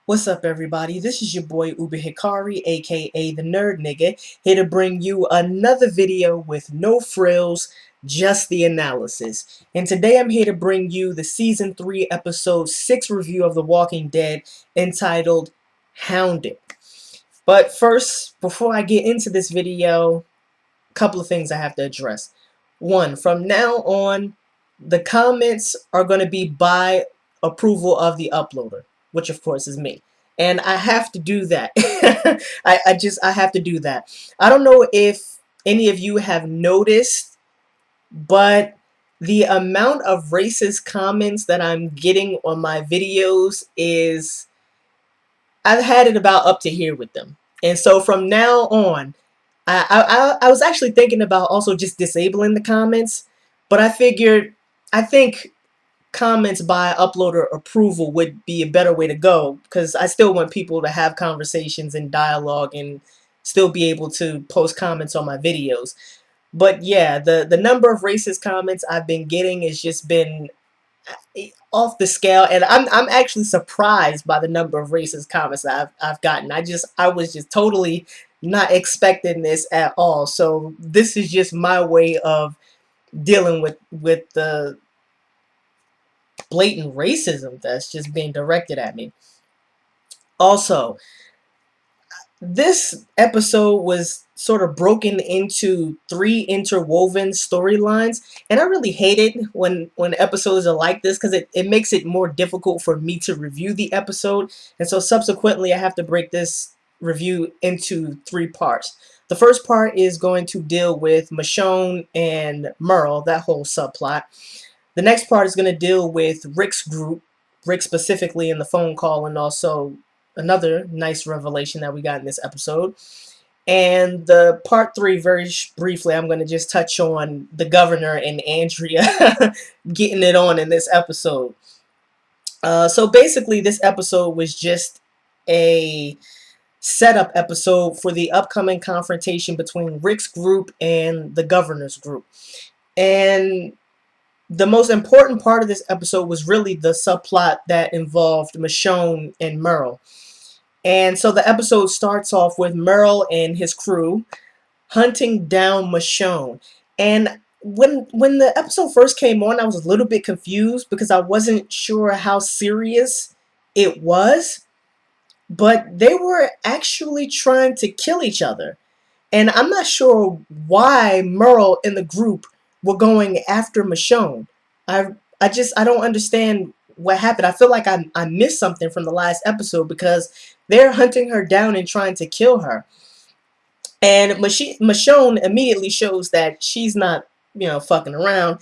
What's up, everybody? This is your boy Uber Hikari, aka the Nerd Nigga, here to bring you another video with no frills, just the analysis. And today I'm here to bring you the Season 3, Episode 6 review of The Walking Dead entitled Hounded. But first, before I get into this video, a couple of things I have to address. One, from now on, the comments are going to be by approval of the uploader, which of course is me. And I have to do that. I have to do that. I don't know if any of you have noticed, but the amount of racist comments that I'm getting on my videos is, I've had it about up to here with them. And so from now on, I was actually thinking about also just disabling the comments, but I think comments by uploader approval would be a better way to go, because I still want people to have conversations and dialogue and still be able to post comments on my videos. But yeah, the number of racist comments I've been getting has just been off the scale, and I'm actually surprised by the number of racist comments that I've gotten. I was just totally not expecting this at all. So this is just my way of dealing with the blatant racism that's just being directed at me. Also, this episode was sort of broken into three interwoven storylines, and I really hate it when episodes are like this, because it makes it more difficult for me to review the episode. And so subsequently I have to break this review into three parts. The first part is going to deal with Michonne and Merle, that whole subplot. The next part is going to deal with Rick's group, Rick specifically in the phone call, and also another nice revelation that we got in this episode. And the part three, very briefly, I'm going to just touch on the governor and Andrea getting it on in this episode. So basically, this episode was just a setup episode for the upcoming confrontation between Rick's group and the governor's group. And the most important part of this episode was really the subplot that involved Michonne and Merle. And so the episode starts off with Merle and his crew hunting down Michonne. And when the episode first came on, I was a little bit confused because I wasn't sure how serious it was. But they were actually trying to kill each other. And I'm not sure why Merle and the group were going after Michonne. I I don't understand what happened. I feel like I missed something from the last episode, because they're hunting her down and trying to kill her. And Michonne immediately shows that she's not, fucking around.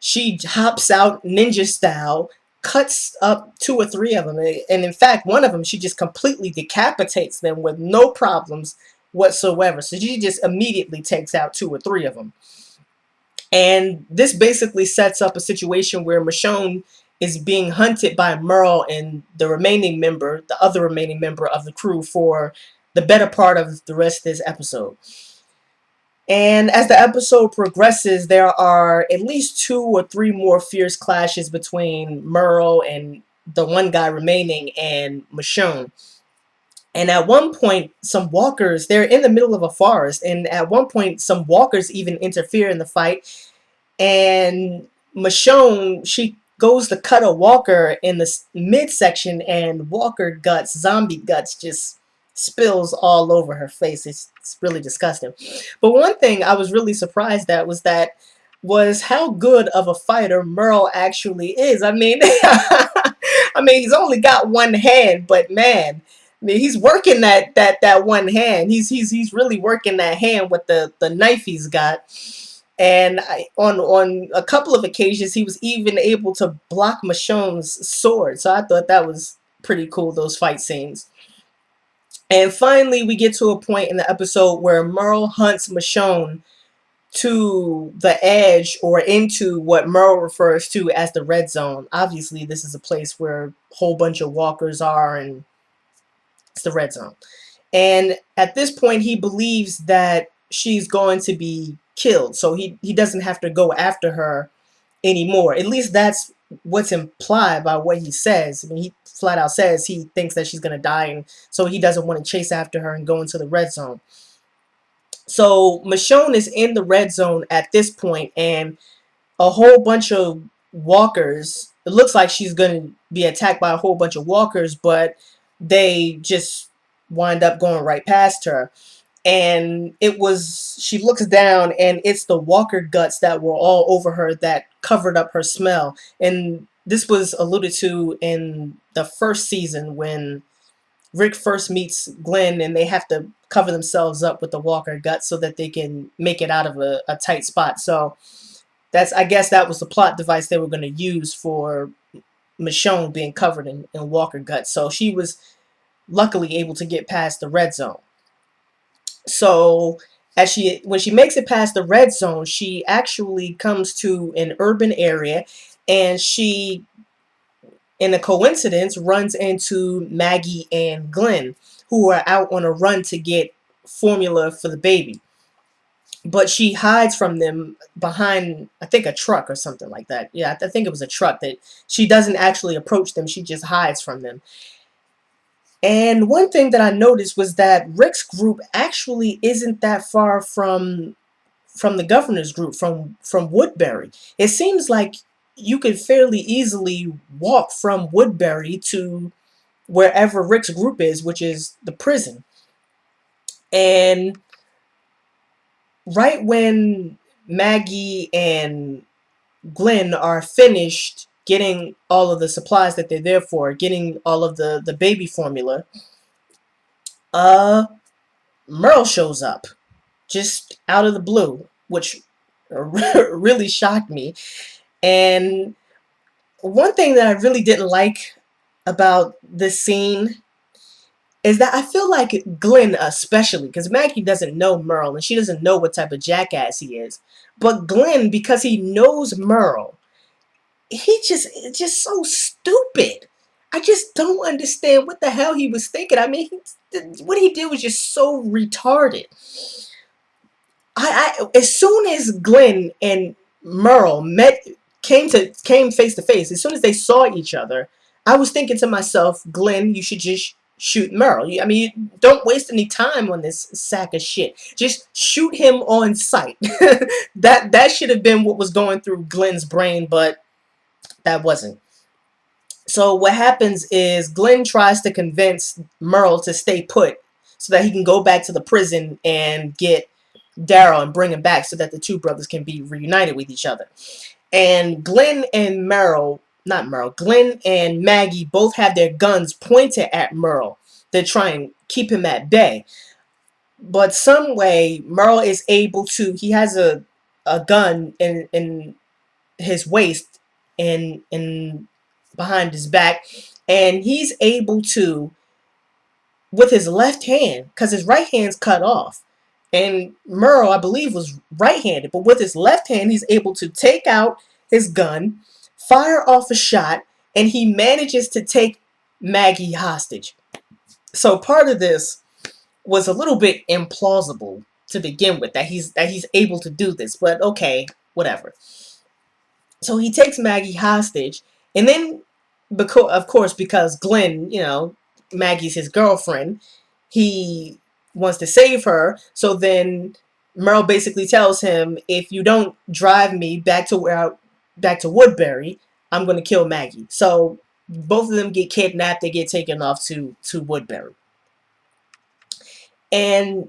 She hops out ninja style, cuts up two or three of them, and in fact, one of them she just completely decapitates them with no problems whatsoever. So she just immediately takes out two or three of them. And this basically sets up a situation where Michonne is being hunted by Merle and the other remaining member of the crew, for the better part of the rest of this episode. And as the episode progresses, there are at least two or three more fierce clashes between Merle and the one guy remaining and Michonne. And at one point, they're in the middle of a forest, and at one point, some walkers even interfere in the fight. And Michonne, she goes to cut a walker in the midsection, and zombie guts, just spills all over her face. It's really disgusting. But one thing I was really surprised at was how good of a fighter Merle actually is. I mean, he's only got one hand, but man, I mean, he's working that one hand. He's really working that hand with the knife he's got. And on a couple of occasions, he was even able to block Michonne's sword. So I thought that was pretty cool, those fight scenes. And finally, we get to a point in the episode where Merle hunts Michonne to the edge, or into what Merle refers to as the red zone. Obviously, this is a place where a whole bunch of walkers are, and it's the red zone. And at this point, he believes that she's going to be killed, so he doesn't have to go after her anymore. At least that's what's implied by what he says. I mean, he flat out says he thinks that she's gonna die, and so he doesn't want to chase after her and go into the red zone. So Michonne is in the red zone at this point, and a whole bunch of walkers. It looks like she's gonna be attacked by a whole bunch of walkers, but they just wind up going right past her. And she looks down, and it's the walker guts that were all over her that covered up her smell. And this was alluded to in the first season when Rick first meets Glenn, and they have to cover themselves up with the walker guts so that they can make it out of a tight spot. So I guess that was the plot device they were going to use for Michonne being covered in walker guts. So she was luckily able to get past the red zone. So when she makes it past the red zone, she actually comes to an urban area, and she, in a coincidence, runs into Maggie and Glenn, who are out on a run to get formula for the baby. But she hides from them behind, I think, a truck or something like that. Yeah, I think it was a truck. That she doesn't actually approach them, she just hides from them. And one thing that I noticed was that Rick's group actually isn't that far from the governor's group, from Woodbury. It seems like you could fairly easily walk from Woodbury to wherever Rick's group is, which is the prison. And right when Maggie and Glenn are finished getting all of the supplies that they're there for, getting all of the baby formula, uh Merle shows up just out of the blue, which really shocked me. And one thing that I really didn't like about this scene is that I feel like Glenn, especially, because Maggie doesn't know Merle and she doesn't know what type of jackass he is. But Glenn, because he knows Merle, it's just so stupid. I just don't understand what the hell he was thinking. I mean, what he did was just so retarded. As soon as Glenn and Merle came face to face, as soon as they saw each other, I was thinking to myself, Glenn, you should just shoot Merle. I mean, don't waste any time on this sack of shit. Just shoot him on sight. That should have been what was going through Glenn's brain, but that wasn't. So what happens is Glenn tries to convince Merle to stay put so that he can go back to the prison and get Daryl and bring him back so that the two brothers can be reunited with each other. And Glenn and Maggie both have their guns pointed at Merle to try and keep him at bay. But some way Merle is able to, he has a gun in his waist and behind his back, and he's able to, with his left hand, because his right hand's cut off, and Merle, I believe, was right-handed, but with his left hand he's able to take out his gun, fire off a shot, and he manages to take Maggie hostage. So part of this was a little bit implausible to begin with, that he's able to do this, but okay, whatever. So he takes Maggie hostage, and then, because of course, because Glenn, Maggie's his girlfriend, he wants to save her. So then Merle basically tells him, if you don't drive me back to Woodbury, I'm going to kill Maggie. So both of them get kidnapped. They get taken off to Woodbury. And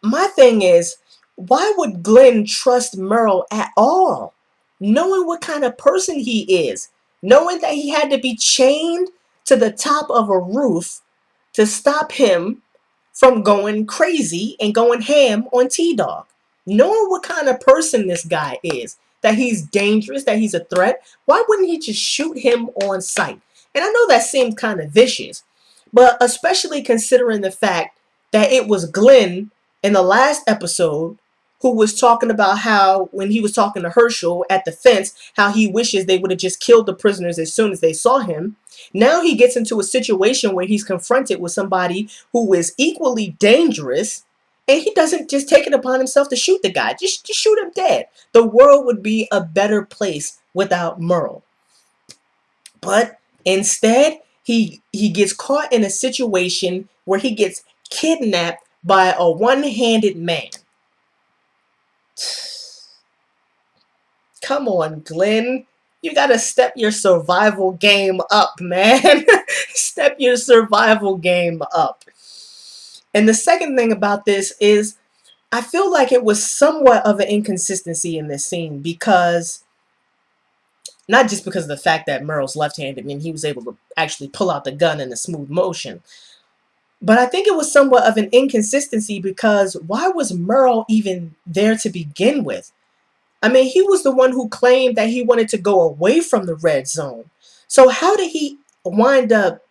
my thing is, why would Glenn trust Merle at all? Knowing what kind of person he is, knowing that he had to be chained to the top of a roof to stop him from going crazy and going ham on T-Dog. Knowing what kind of person this guy is, that he's dangerous, that he's a threat, why wouldn't he just shoot him on sight? And I know that seems kind of vicious, but especially considering the fact that it was Glenn in the last episode who was talking about how, when he was talking to Hershel at the fence, how he wishes they would have just killed the prisoners as soon as they saw him. Now he gets into a situation where he's confronted with somebody who is equally dangerous, and he doesn't just take it upon himself to shoot the guy. Just shoot him dead. The world would be a better place without Merle. But instead, he gets caught in a situation where he gets kidnapped by a one-handed man. Come on, Glenn. You gotta step your survival game up, man. Step your survival game up. And the second thing about this is I feel like it was somewhat of an inconsistency in this scene because not just because of the fact that Merle's left-handed and he was able to actually pull out the gun in a smooth motion, but I think it was somewhat of an inconsistency because why was Merle even there to begin with? I mean, he was the one who claimed that he wanted to go away from the red zone. So how did he wind up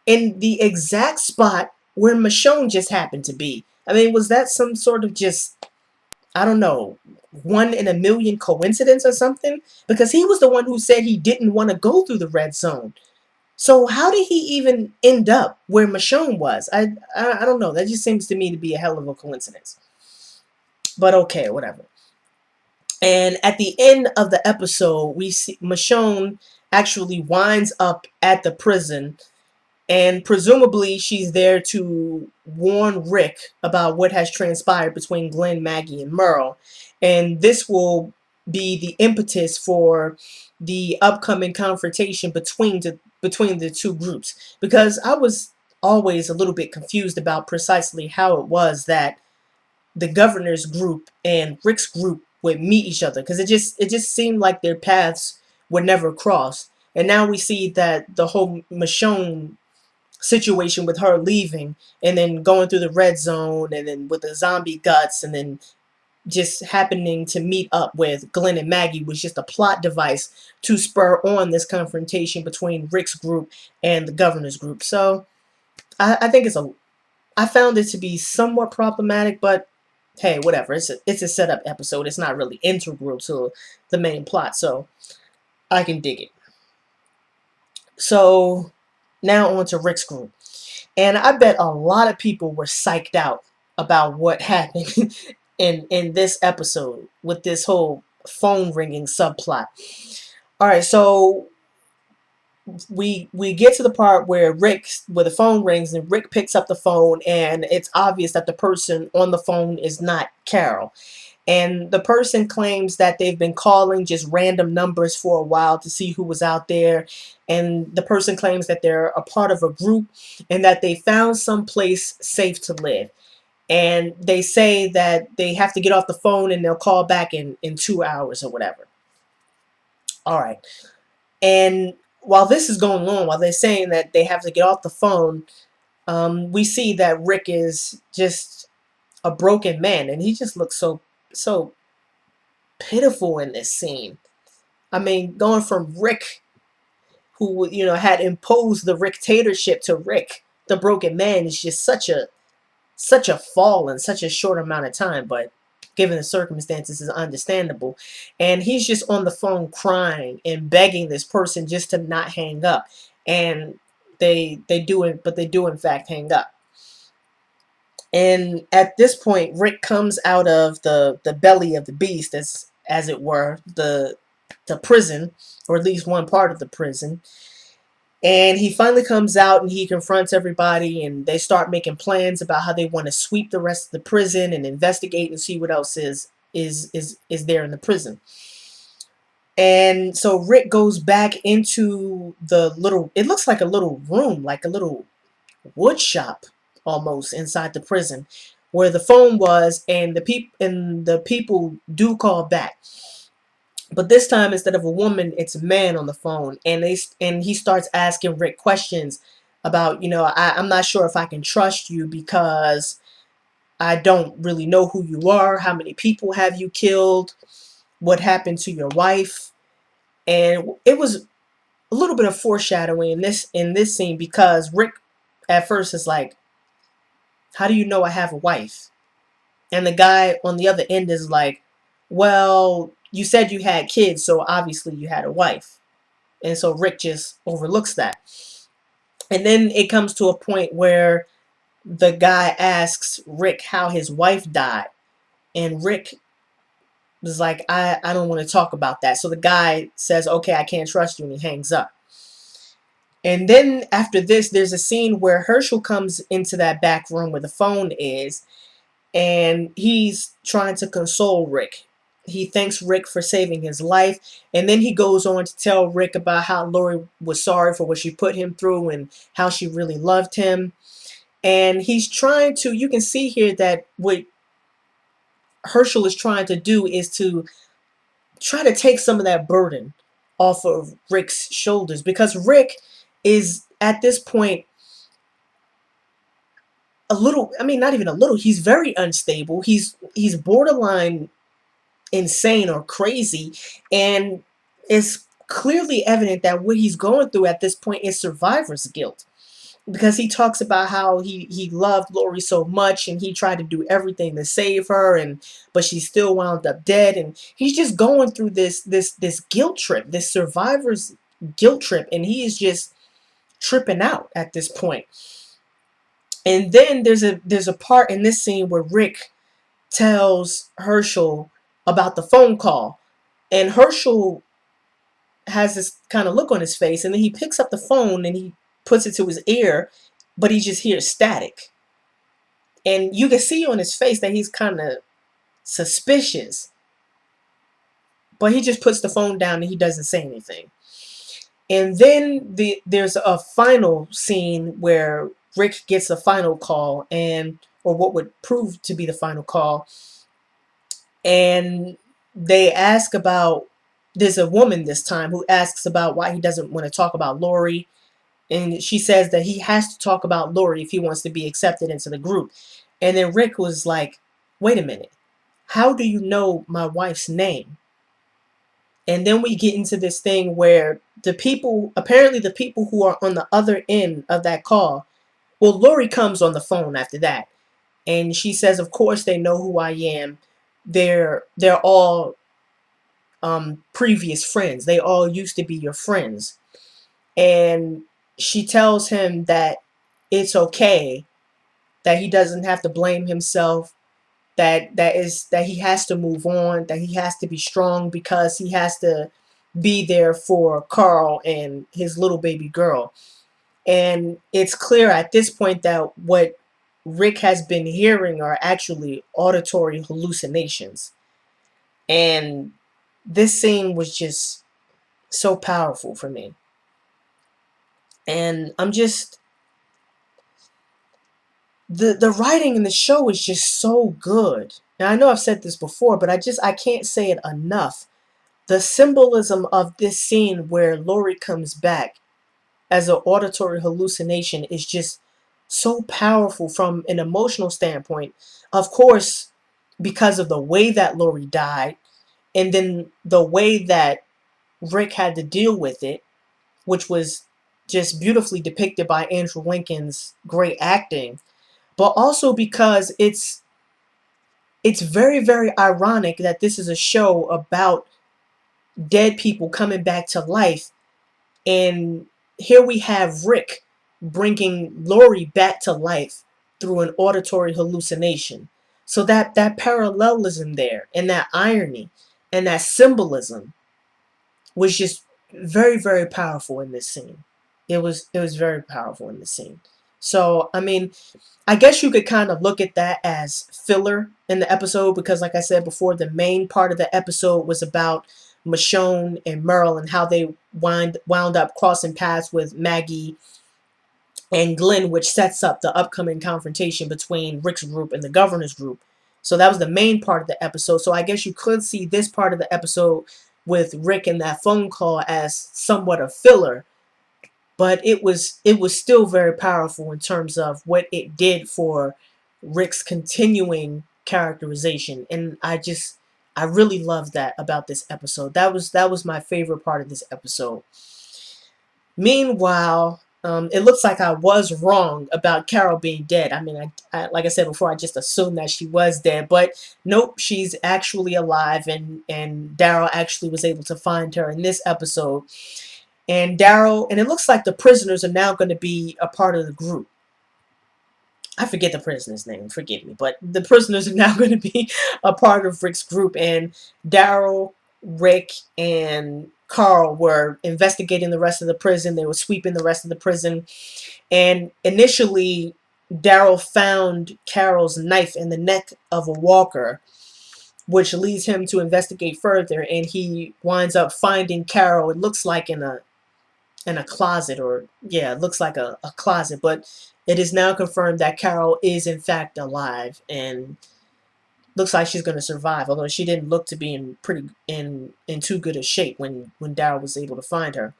in the exact spot where Michonne just happened to be? I mean, was that some sort of just, I don't know, one in a million coincidence or something? Because he was the one who said he didn't want to go through the red zone. So how did he even end up where Michonne was? I don't know. That just seems to me to be a hell of a coincidence. But okay, whatever. And at the end of the episode, we see Michonne actually winds up at the prison, and presumably she's there to warn Rick about what has transpired between Glenn, Maggie, and Merle. And this will be the impetus for the upcoming confrontation between the two groups. Because I was always a little bit confused about precisely how it was that the governor's group and Rick's group would meet each other, because it just seemed like their paths would never cross. And now we see that the whole Michonne situation with her leaving and then going through the red zone and then with the zombie guts and then just happening to meet up with Glenn and Maggie was just a plot device to spur on this confrontation between Rick's group and the governor's group. So I think I found it to be somewhat problematic, but hey, whatever. It's a setup episode. It's not really integral to the main plot, so I can dig it. So now on to Rick's group. And I bet a lot of people were psyched out about what happened in this episode with this whole phone ringing subplot. All right, so we get to the part where the phone rings and Rick picks up the phone and it's obvious that the person on the phone is not Carol. And the person claims that they've been calling just random numbers for a while to see who was out there. And the person claims that they're a part of a group and that they found some place safe to live. And they say that they have to get off the phone and they'll call back in 2 hours or whatever. All right. And while this is going on, while they're saying that they have to get off the phone, we see that Rick is just a broken man. And he just looks so pitiful in this scene. I mean, going from Rick, who had imposed the dictatorship, to Rick, the broken man, is just such a fall in such a short amount of time. But given the circumstances, is understandable. And he's just on the phone crying and begging this person just to not hang up. And they do it, but they do in fact hang up. And at this point, Rick comes out of the belly of the beast, as it were, the prison, or at least one part of the prison. And he finally comes out and he confronts everybody, and they start making plans about how they want to sweep the rest of the prison and investigate and see what else is there in the prison. And so Rick goes back into the little, it looks like a little room, like a little wood shop almost inside the prison, where the phone was, and the people do call back. But this time, instead of a woman, it's a man on the phone, and he starts asking Rick questions about, I'm not sure if I can trust you because I don't really know who you are. How many people have you killed? What happened to your wife? And it was a little bit of foreshadowing in this scene, because Rick at first is like, how do you know I have a wife? And the guy on the other end is like, well, you said you had kids, so obviously you had a wife. And so Rick just overlooks that. And then it comes to a point where the guy asks Rick how his wife died. And Rick was like, I don't want to talk about that. So the guy says, okay, I can't trust you, and he hangs up. And then after this, there's a scene where Hershel comes into that back room where the phone is, and he's trying to console Rick. He thanks Rick for saving his life, and then he goes on to tell Rick about how Laurie was sorry for what she put him through and how she really loved him. And he's trying to, you can see here that what Hershel is trying to do is to try to take some of that burden off of Rick's shoulders, because Rick is at this point a little, I mean, not even a little, he's very unstable. He's borderline insane or crazy, and it's clearly evident that what he's going through at this point is survivor's guilt, because he talks about how he loved Laurie so much and he tried to do everything to save her, and but she still wound up dead, and he's just going through this guilt trip, this survivor's guilt trip, and he is just tripping out at this point. And then there's a part in this scene where Rick tells Hershel about the phone call, and Hershel has this kind of look on his face, and then he picks up the phone and he puts it to his ear, but he just hears static. And you can see on his face that he's kind of suspicious, but he just puts the phone down and he doesn't say anything. And then there's a final scene where Rick gets a final call, and or what would prove to be the final call, and they ask about, there's a woman this time who asks about why he doesn't want to talk about Laurie, and she says that he has to talk about Laurie if he wants to be accepted into the group. And then Rick was like, wait a minute, how do you know my wife's name? And then we get into this thing where the people, apparently the people who are on the other end of that call, well, Laurie comes on the phone after that, and she says, of course they know who I am. They're all previous friends. They all used to be your friends. And she tells him that it's okay, that he doesn't have to blame himself, that he has to move on, that he has to be strong because he has to be there for Carl and his little baby girl. And it's clear at this point that what Rick has been hearing are actually auditory hallucinations. And this scene was just so powerful for me. And I'm just, the writing in the show is just so good. Now I know I've said this before, but I can't say it enough. The symbolism of this scene where Laurie comes back as an auditory hallucination is just so powerful from an emotional standpoint. Of course, because of the way that Laurie died, and then the way that Rick had to deal with it, which was just beautifully depicted by Andrew Lincoln's great acting, but also because it's very, very ironic that this is a show about dead people coming back to life, and here we have Rick bringing Laurie back to life through an auditory hallucination. So that parallelism there, and that irony, and that symbolism was just very, very powerful in this scene. It was very powerful in this scene. So I mean, I guess you could kind of look at that as filler in the episode, because like I said before, the main part of the episode was about Michonne and Merle and how they wound up crossing paths with Maggie and Glenn, which sets up the upcoming confrontation between Rick's group and the governor's group. So that was the main part of the episode. So I guess you could see this part of the episode with Rick and that phone call as somewhat a filler, but it was still very powerful in terms of what it did for Rick's continuing characterization. And I really loved that about this episode. That was my favorite part of this episode. Meanwhile, it looks like I was wrong about Carol being dead. I mean, like I said before, I just assumed that she was dead, but nope, she's actually alive, and Daryl actually was able to find her in this episode. And Daryl, and it looks like the prisoners are now going to be a part of the group. I forget the prisoner's name, forgive me, but the prisoners are now going to be a part of Rick's group, and Daryl, Rick, and Carl were investigating the rest of the prison. They were sweeping the rest of the prison. And initially, Daryl found Carol's knife in the neck of a walker, which leads him to investigate further. And he winds up finding Carol. It looks like in a closet, or yeah, it looks like a closet. But it is now confirmed that Carol is in fact alive and looks like she's going to survive. Although she didn't look to be in too good a shape when Daryl was able to find her.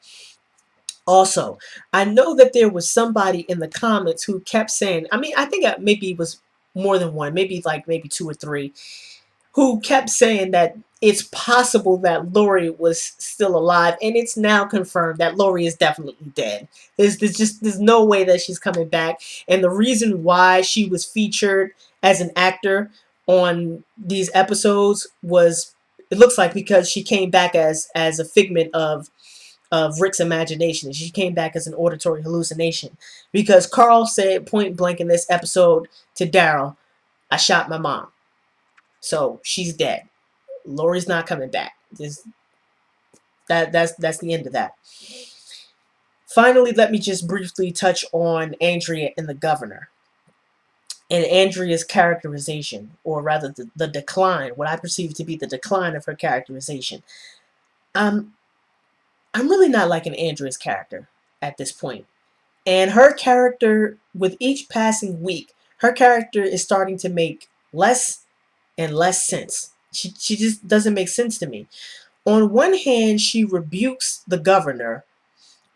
Also, I know that there was somebody in the comments who kept saying, I mean, I think maybe it was more than one, maybe two or three, who kept saying that it's possible that Laurie was still alive, and it's now confirmed that Laurie is definitely dead. There's no way that she's coming back, and the reason why she was featured as an actor on these episodes was, it looks like, because she came back as a figment of Rick's imagination. She came back as an auditory hallucination, because Carl said point blank in this episode to Daryl, "I shot my mom, so she's dead. Laurie's not coming back." That's the end of that. Finally, let me just briefly touch on Andrea and the governor, and Andrea's characterization, or rather the decline, what I perceive to be the decline of her characterization. I'm I'm really not liking Andrea's character at this point. And her character, with each passing week, her character is starting to make less and less sense. She just doesn't make sense to me. On one hand, she rebukes the governor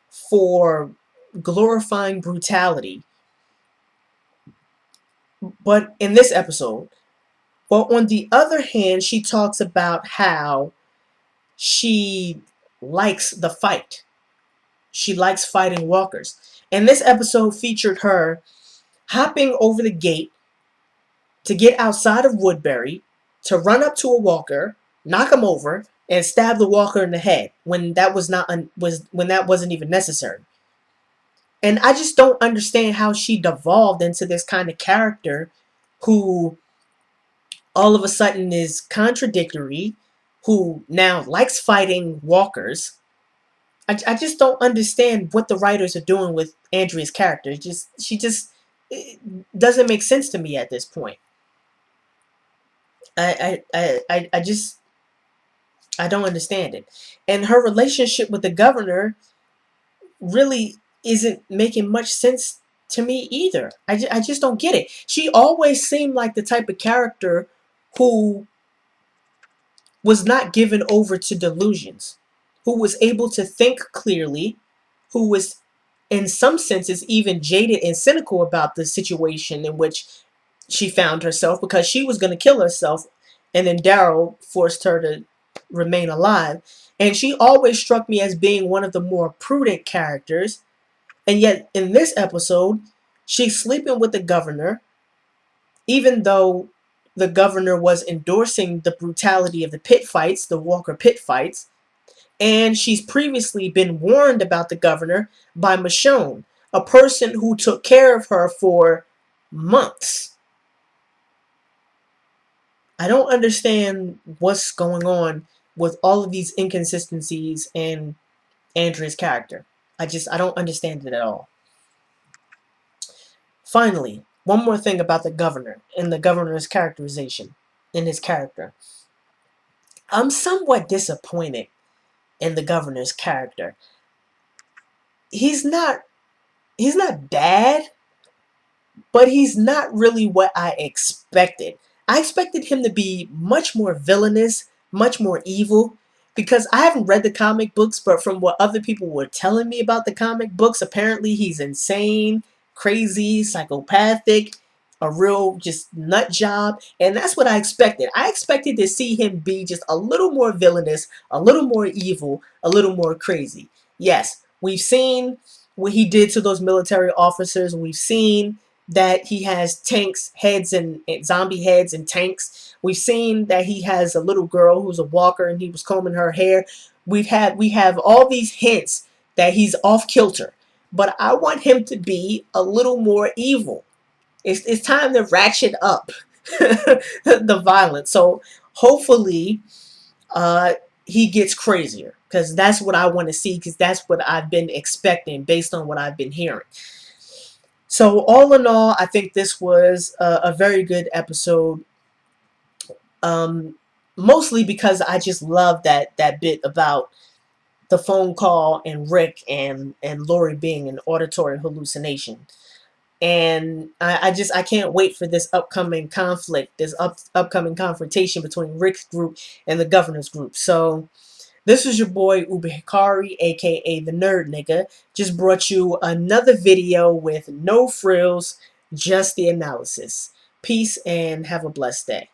for glorifying brutality, but in this episode, but on the other hand, she talks about how she likes the fight. She likes fighting walkers. And this episode featured her hopping over the gate to get outside of Woodbury, to run up to a walker, knock him over, and stab the walker in the head when that was not was when that wasn't even necessary. And I just don't understand how she devolved into this kind of character who all of a sudden is contradictory, who now likes fighting walkers. I just don't understand what the writers are doing with Andrea's character. She just it doesn't make sense to me at this point. I just I don't understand it. And her relationship with the governor really isn't making much sense to me either. I just don't get it. She always seemed like the type of character who was not given over to delusions, who was able to think clearly, who was, in some senses, even jaded and cynical about the situation in which she found herself, because she was going to kill herself, and then Daryl forced her to remain alive. And she always struck me as being one of the more prudent characters. And yet, in this episode, she's sleeping with the governor, even though the governor was endorsing the brutality of the pit fights, the Walker pit fights. And she's previously been warned about the governor by Michonne, a person who took care of her for months. I don't understand what's going on with all of these inconsistencies in Andrea's character. I don't understand it at all. Finally, one more thing about the governor and the governor's characterization in his character. I'm somewhat disappointed in the governor's character. He's not he's not bad, but he's not really what I expected. I expected him to be much more villainous, much more evil, because I haven't read the comic books, but from what other people were telling me about the comic books, apparently he's insane, crazy, psychopathic, a real just nut job, and that's what I expected. I expected to see him be just a little more villainous, a little more evil, a little more crazy. Yes, we've seen what he did to those military officers. We've seen that he has tanks heads and zombie heads and tanks. We've seen that he has a little girl who's a walker and he was combing her hair. We have all these hints that he's off kilter, but I want him to be a little more evil. It's time to ratchet up the violence. So hopefully, uh, he gets crazier. because that's what I want to see, because that's what I've been expecting based on what I've been hearing. So all in all, I think this was a very good episode. Um, Mostly because I just love that bit about the phone call and Rick and Laurie being an auditory hallucination. And I can't wait for this upcoming conflict, this upcoming confrontation between Rick's group and the governor's group. So this is your boy Uber Hikari, aka the Nerd Nigga. Just brought you another video with no frills, just the analysis. Peace and have a blessed day.